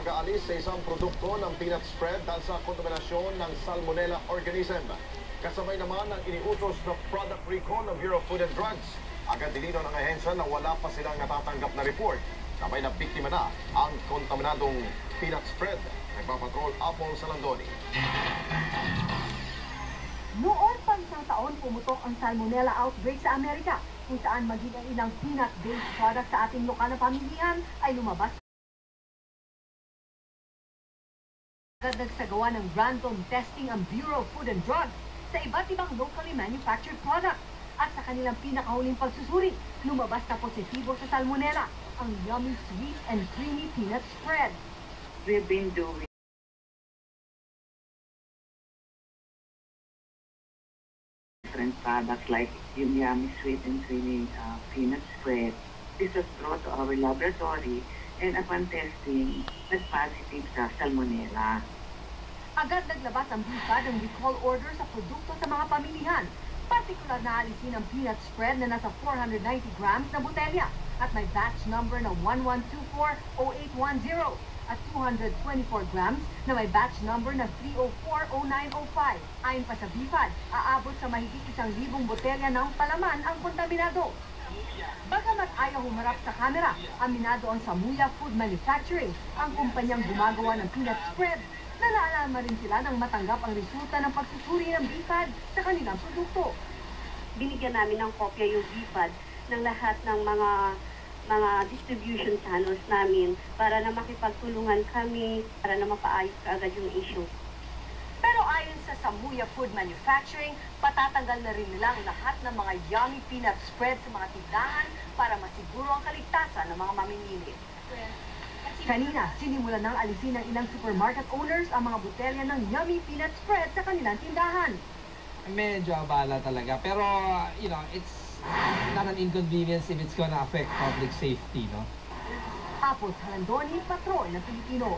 pag-aalis sa isang produkto ng peanut spread dahil sa kontaminasyon ng Salmonella organism. Kasabay naman ang iniutos na product recall ng Bureau of Food and Drugs. Agad dilinaw ng ahensya na wala pa silang natatanggap na report. Sabay na biktima na ang kontaminadong peanut spread. Nagpapatrol Apple Salandoni. Noon pang isang taon pumutok ang Salmonella outbreak sa Amerika, kung saan maging ang ilang peanut-based product sa ating lokal na pamilihan ay lumabas. Agad nagsagawa ng random testing ang Bureau of Food and Drugs sa iba't ibang locally manufactured product. At sa kanilang pinakahuling pagsusuri, lumabas na positibo sa Salmonella ang yummy, sweet, and creamy peanut spread. We've been doing different products like yung yummy, sweet, and creamy peanut spread. This was brought to our laboratory, and upon testing, nag-positive sa Salmonella. Agad naglabas ang BFAD ng recall order sa produkto sa mga pamilihan. Partikular na alisin ang peanut spread na nasa 490 grams na botelya at may batch number na 11240810 at 224 grams na may batch number na 3040905. Ayon pa sa BFAD, aabot sa mahigit 1,000 botelya ng palaman ang kontaminado. Bagamat ayaw humarap sa kamera, aminado ang Samuya Food Manufacturing, ang kumpanyang gumagawa ng peanut spread, na naalala rin sila nang matanggap ang resulta ng pagsusuri ng BFAD sa kanilang produkto. Binigyan namin ng kopya yung BFAD ng lahat ng mga distribution channels namin para na makipagtulungan kami, para na mapaayos kaagad yung issue. Pero ayon sa Samuya Food Manufacturing, patatanggal na rin nila ang lahat ng mga yummy peanut spread sa mga tindahan para masiguro ang kaligtasan ng mga mamimili. Kanina, sinimulan ng alisin ng ilang supermarket owners ang mga botelya ng yummy peanut spread sa kanilang tindahan. Medyo abala talaga. Pero, it's not an inconvenience if it's gonna affect public safety, no? Apple Salandoni, Patrol ng Pilipino.